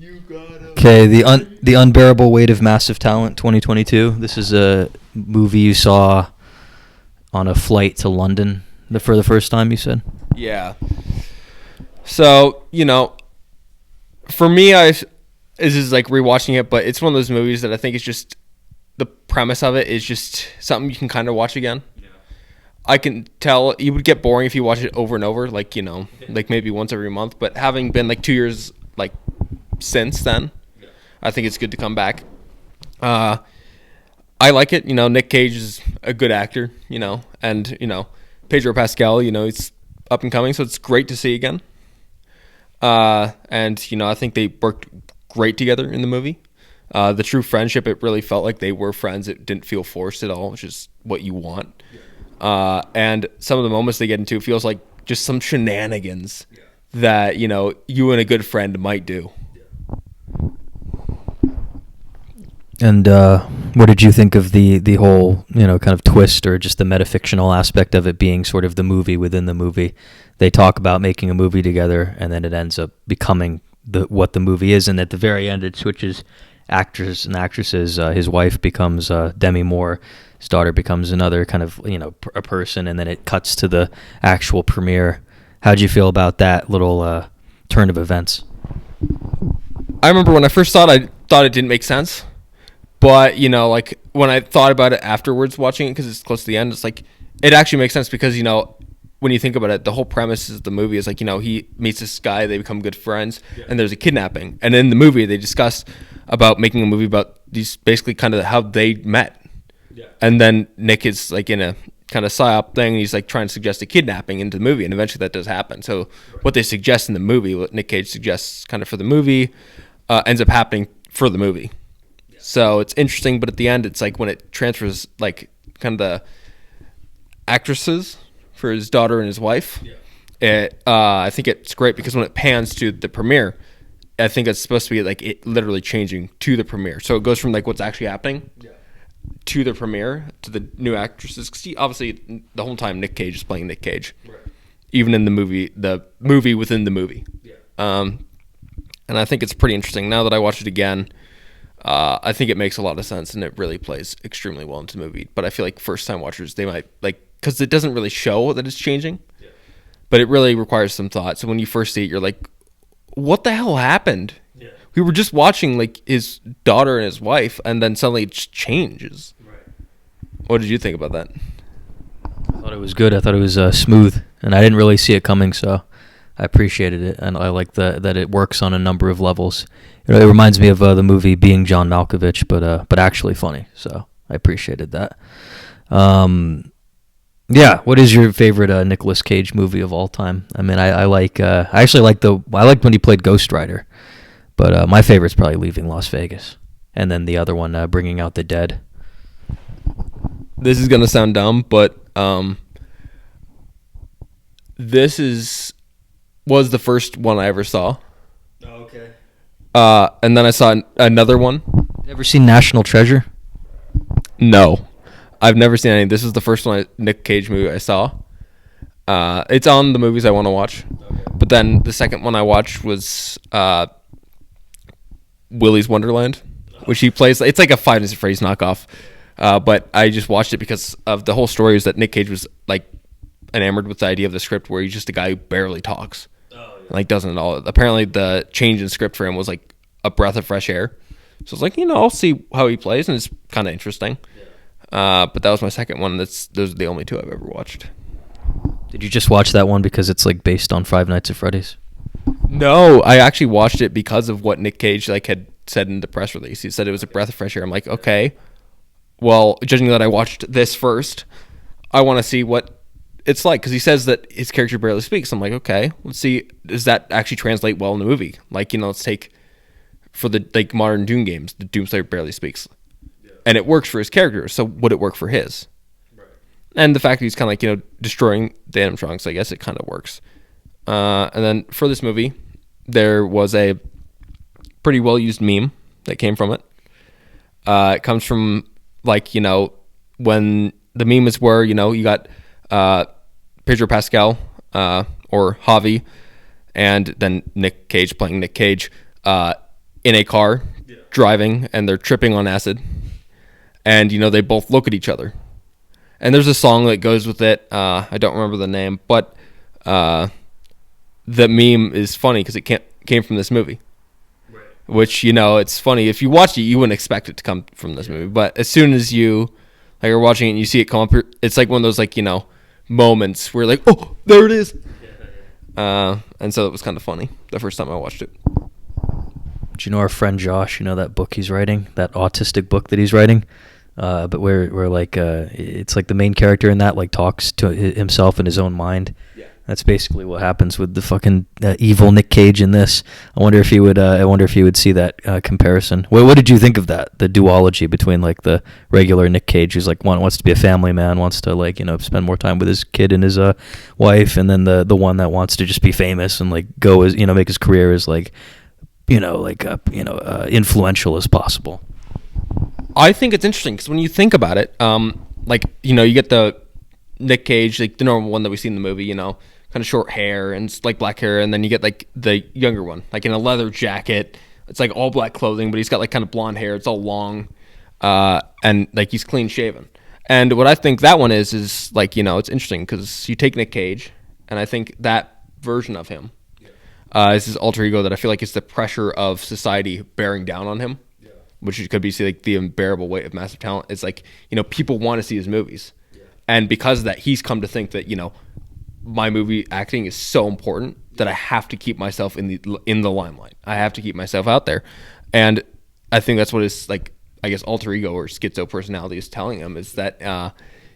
Okay, the Unbearable Weight of Massive Talent 2022. This is a movie you saw on a flight to London for the first time, you said? Yeah. So, for me, this is like rewatching it, but it's one of those movies that I think is just, the premise of it is just something you can kind of watch again. Yeah. I can tell it would get boring if you watch it over and over, like maybe once every month, but having been like 2 years like since then, yeah. I think it's good to come back. I like it. Nick Cage is a good actor, and, Pedro Pascal, he's up and coming, so it's great to see again. And, I think they worked great together in the movie. The true friendship, it really felt like they were friends. It didn't feel forced at all, which is what you want. And some of the moments they get into feels like just some shenanigans that, you and a good friend might do. And what did you think of the whole, kind of twist or just the metafictional aspect of it being sort of the movie within the movie? They talk about making a movie together, and then it ends up becoming what the movie is. And at the very end, it switches actors and actresses. His wife becomes Demi Moore. His daughter becomes another kind of, a person. And then it cuts to the actual premiere. How'd you feel about that little turn of events? I remember when I first saw it, I thought it didn't make sense. But, like when I thought about it afterwards watching it, because it's close to the end, it's like, it actually makes sense because, when you think about it, the whole premise of the movie is like, he meets this guy, they become good friends, and there's a kidnapping. And in the movie, they discuss about making a movie about these, basically kind of how they met. Yeah. And then Nick is like in a kind of psyop thing, and he's like trying to suggest a kidnapping into the movie, and eventually that does happen. So what they suggest in the movie, what Nick Cage suggests kind of for the movie, ends up happening for the movie. So it's interesting, but at the end, it's like when it transfers, like kind of the actresses for his daughter and his wife. Yeah. I think it's great because when it pans to the premiere, I think it's supposed to be like it literally changing to the premiere. So it goes from like what's actually happening to the premiere to the new actresses. Because obviously the whole time Nick Cage is playing Nick Cage, right. Even in the movie within the movie. Yeah. And I think it's pretty interesting now that I watch it again. I think it makes a lot of sense, and it really plays extremely well into the movie. But I feel like first-time watchers, they might, because it doesn't really show that it's changing, but it really requires some thought. So when you first see it, you're like, what the hell happened? Yeah. We were just watching, his daughter and his wife, and then suddenly it just changes. Right. What did you think about that? I thought it was good. I thought it was smooth, and I didn't really see it coming, so I appreciated it, and I like that it works on a number of levels. It reminds me of the movie Being John Malkovich, but actually funny. So I appreciated that. Yeah. What is your favorite Nicolas Cage movie of all time? I mean, I like. I liked when he played Ghost Rider, but my favorite's probably Leaving Las Vegas, and then the other one, Bringing Out the Dead. This is gonna sound dumb, but this was the first one I ever saw. Oh, okay. And then I saw another one. Never seen National Treasure? No, I've never seen any. This is the first Nick Cage movie I saw. It's on the movies I want to watch. Okay. But then the second one I watched was Willy's Wonderland, which he plays. It's like a Five Nights at Freddy's knockoff. But I just watched it because of the whole story is that Nick Cage was like enamored with the idea of the script where he's just a guy who barely talks. Doesn't at all. Apparently the change in script for him was like a breath of fresh air. So it's like, I'll see how he plays, and it's kind of interesting. Yeah. But that was my second one. Those are the only two I've ever watched. Did you just watch that one because it's like based on Five Nights at Freddy's? No, I actually watched it because of what Nick Cage had said in the press release. He said it was a breath of fresh air. I'm like, okay, well, judging that I watched this first, I want to see what it's like, because he says that his character barely speaks. I'm like, okay, let's see, does that actually translate well in the movie? Let's take for the modern Doom games, the Doomslayer barely speaks, and it works for his character. So would it work for his? Right. And the fact that he's kind of destroying the animatronics, I guess it kind of works. And then for this movie, there was a pretty well used meme that came from it. It comes from when the meme is where you got Pedro Pascal or Javi, and then Nick Cage playing Nick Cage, in a car driving, and they're tripping on acid, and they both look at each other, and there's a song that goes with it. I don't remember the name, but the meme is funny because it came from this movie. Which, it's funny. If you watch it, you wouldn't expect it to come from this movie. But as soon as you are watching it and you see it come up, it's like one of those, moments where you're like, oh, there it is. And so it was kind of funny the first time I watched it. Do you know our friend Josh? That book he's writing, that autistic book that he's writing? But where it's like the main character in that talks to himself in his own mind. Yeah. That's basically what happens with the fucking evil Nick Cage in this. I wonder if he would see that comparison. What did you think of that? The duology between the regular Nick Cage, who's wants to be a family man, wants to spend more time with his kid and his wife, and then the one that wants to just be famous and go as make his career as influential as possible. I think it's interesting because when you think about it, you get the Nick Cage, the normal one that we see in the movie, kind of short hair and black hair, and then you get the younger one, in a leather jacket. It's all black clothing, but he's got kind of blonde hair. It's all long, and he's clean shaven. And what I think that one is it's interesting because you take Nick Cage, and I think that version of him is his alter ego that I feel like is the pressure of society bearing down on him. Which could be the unbearable weight of massive talent. It's people want to see his movies. Yeah. And because of that, he's come to think that, my movie acting is so important that I have to keep myself in the limelight. I have to keep myself out there. And I think that's what his, alter ego or schizo personality is telling him, is that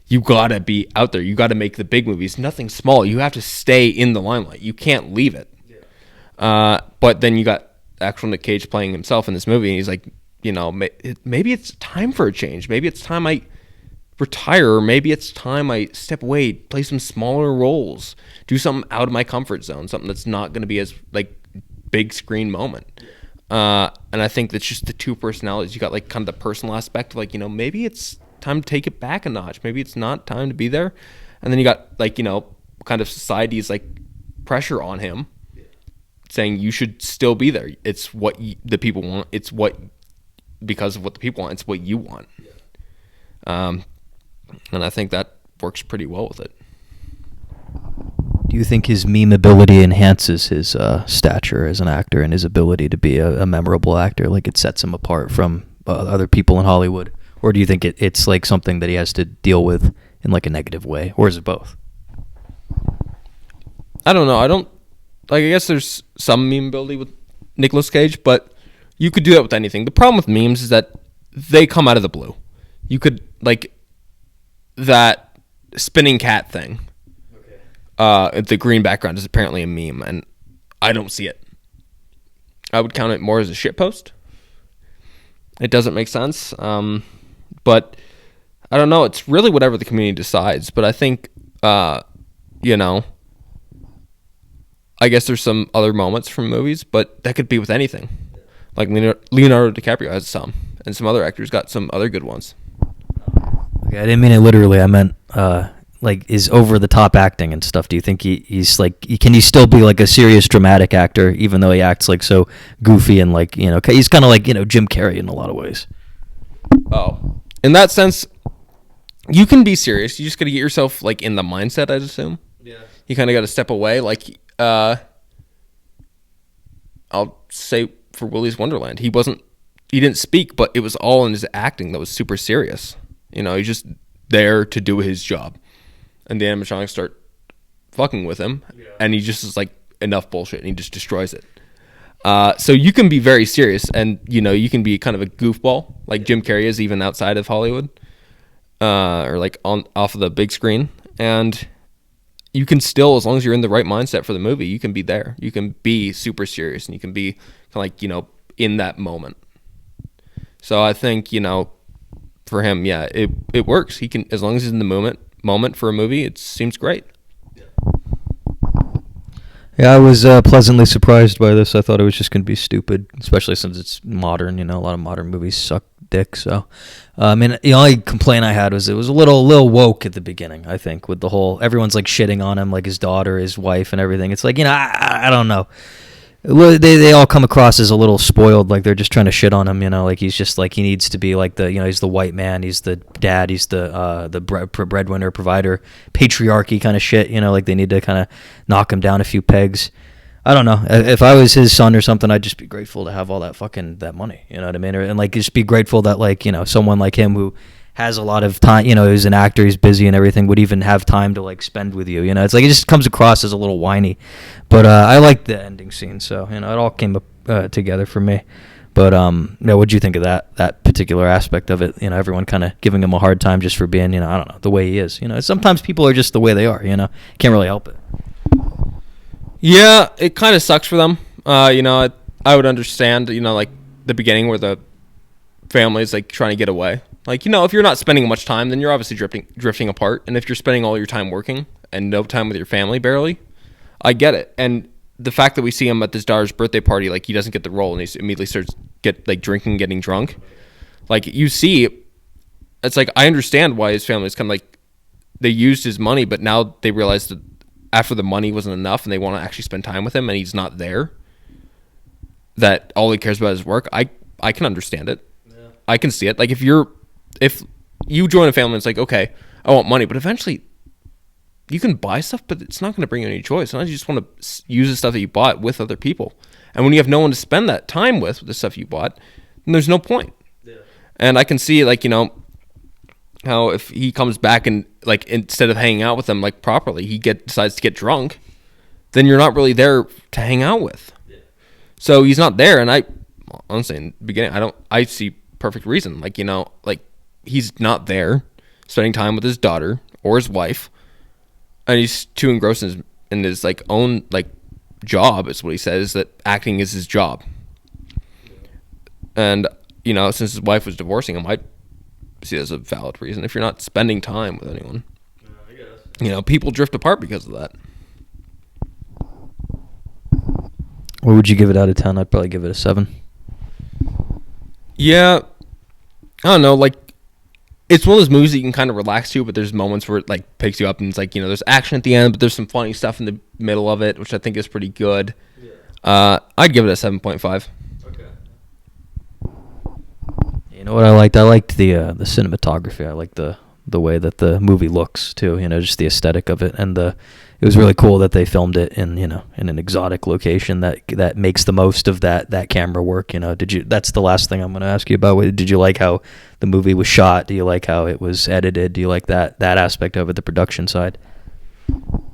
you got to be out there. You got to make the big movies. Nothing small. You have to stay in the limelight. You can't leave it. Yeah. But then you got actual Nick Cage playing himself in this movie, and he's like, maybe it's time for a change. Maybe it's time I retire, or maybe it's time I step away, play some smaller roles, do something out of my comfort zone, something that's not going to be as big screen moment. And I think that's just the two personalities. You got kind of the personal aspect of maybe it's time to take it back a notch. Maybe it's not time to be there. And then you got kind of society's pressure on him, saying you should still be there. It's what the people want. It's what. Because of what the people want, it's what you want. And I think that works pretty well with it. Do you think his memeability enhances his stature as an actor and his ability to be a memorable actor? It sets him apart from other people in Hollywood? Or do you think it's something that he has to deal with in a negative way? Or is it both? I don't know. I guess there's some memeability with Nicolas Cage, but you could do that with anything. The problem with memes is that they come out of the blue. You could, that spinning cat thing. Okay. The green background is apparently a meme, and I don't see it. I would count it more as a shitpost. It doesn't make sense. But I don't know. It's really whatever the community decides. But I think, I guess there's some other moments from movies, but that could be with anything. Leonardo DiCaprio has some, and some other actors got some other good ones. Okay, I didn't mean it literally. I meant is over the top acting and stuff. Do you think he's can he still be a serious dramatic actor even though he acts so goofy and he's kind of Jim Carrey in a lot of ways? Oh, in that sense, you can be serious. You just got to get yourself in the mindset, I'd assume. Yeah. You kind of got to step away. I'll say. For Willy's Wonderland, he didn't speak, but it was all in his acting that was super serious. He's just there to do his job, and the animatronics start fucking with him, and he just is enough bullshit, and he just destroys it. So you can be very serious, and you can be kind of a goofball like Jim Carrey is, even outside of Hollywood, or off of the big screen, and you can still, as long as you're in the right mindset for the movie, you can be there. You can be super serious, and you can be in that moment. So I think, for him, yeah, it works. He can, as long as he's in the moment for a movie, it seems great. Yeah, I was pleasantly surprised by this. I thought it was just going to be stupid, especially since it's modern. A lot of modern movies suck dick. So, the only complaint I had was it was a little woke at the beginning. I think with the whole everyone's shitting on him, his daughter, his wife, and everything. It's I don't know. They all come across as a little spoiled, like they're just trying to shit on him, like he's just like he needs to be like the he's the white man, he's the dad, he's the breadwinner, provider, patriarchy kind of shit, like they need to kind of knock him down a few pegs. I don't know. If I was his son or something, I'd just be grateful to have all that money, you know what I mean? And like just be grateful that like, someone like him who has a lot of time, he's an actor, he's busy and everything, would even have time to like spend with you. It's like it just comes across as a little whiny. But I liked the ending scene, so it all came up together for me. But what'd you think of that particular aspect of it? Everyone kind of giving him a hard time just for being, I don't know, the way he is. Sometimes people are just the way they are. Can't really help it. Yeah, it kind of sucks for them. I would understand. Like the beginning where the family's like trying to get away. Like, if you're not spending much time, then you're obviously drifting apart. And if you're spending all your time working and no time with your family, barely, I get it. And the fact that we see him at his daughter's birthday party, like he doesn't get the role and he immediately starts drinking, getting drunk. Like you see, it's like, I understand why his family is kind of like, they used his money, but now they realize that after the money wasn't enough and they want to actually spend time with him and he's not there, that all he cares about is work. I can understand it. Yeah. I can see it. Like if you join a family and it's like, okay, I want money, but eventually you can buy stuff, but it's not going to bring you any joy. Sometimes you just want to use the stuff that you bought with other people. And when you have no one to spend that time with the stuff you bought, then there's no point. Yeah. And I can see like, how if he comes back and like, instead of hanging out with them like properly, he decides to get drunk, then you're not really there to hang out with. Yeah. So he's not there. And honestly, in the beginning, I see perfect reason. Like, like he's not there spending time with his daughter or his wife, and he's too engrossed in his like own like job, is what he says, that acting is his job. And since his wife was divorcing him, I see it as a valid reason. If you're not spending time with anyone, I guess. People drift apart because of that. What would you give it out of 10? I'd probably give it a 7. Yeah, I don't know, like, it's one of those movies that you can kind of relax to, but there's moments where it, like, picks you up, and it's like, there's action at the end, but there's some funny stuff in the middle of it, which I think is pretty good. Yeah. I'd give it a 7.5. Okay. You know what I liked? I liked the cinematography. I liked the way that the movie looks, too, just the aesthetic of it, and it was really cool that they filmed it in an exotic location that makes the most of that camera work. That's the last thing I'm going to ask you about. Did you like how the movie was shot? Do you like how it was edited? Do you like that aspect of it, the production side?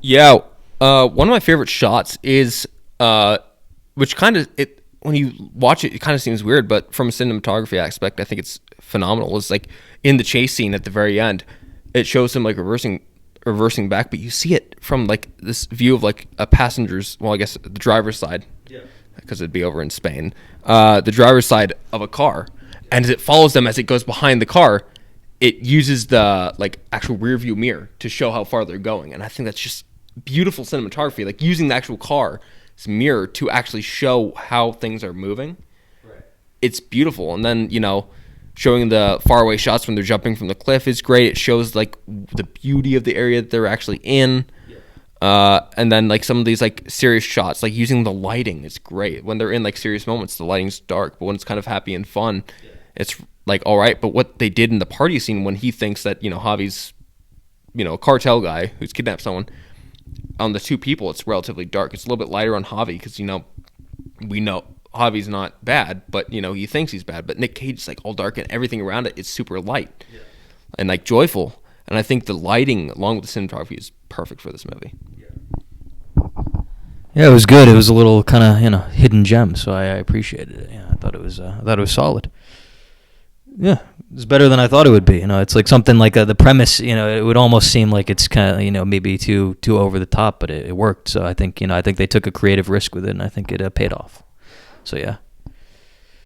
Yeah, one of my favorite shots is which kind of when you watch it kind of seems weird, but from a cinematography aspect, I think it's phenomenal. It's like in the chase scene at the very end, it shows him like reversing back, but you see it from like this view of like a passenger's, well, I guess the driver's side, because it'd be over in Spain, the driver's side of a car, and as it follows them as it goes behind the car, it uses the like actual rear view mirror to show how far they're going, and I think that's just beautiful cinematography, like using the actual car's mirror to actually show how things are moving. Right. It's beautiful, and then showing the faraway shots when they're jumping from the cliff is great. It shows like the beauty of the area that they're actually in. Yeah. And then like some of these like serious shots, like using the lighting is great. When they're in like serious moments, the lighting's dark, but when it's kind of happy and fun, it's like all right. But what they did in the party scene when he thinks that Javi's a cartel guy who's kidnapped someone, on the two people it's relatively dark. It's a little bit lighter on Javi because we know Javi's not bad, but he thinks he's bad. But Nick Cage is like all dark and everything around it is super light and like joyful. And I think the lighting along with the cinematography is perfect for this movie. Yeah, it was good. It was a little kind of hidden gem, so I appreciated it. Yeah, I thought it was solid. Yeah, it's better than I thought it would be. It's like something like the premise. It would almost seem like it's kind of maybe too over the top, but it worked. So I think they took a creative risk with it, and I think it paid off. So yeah.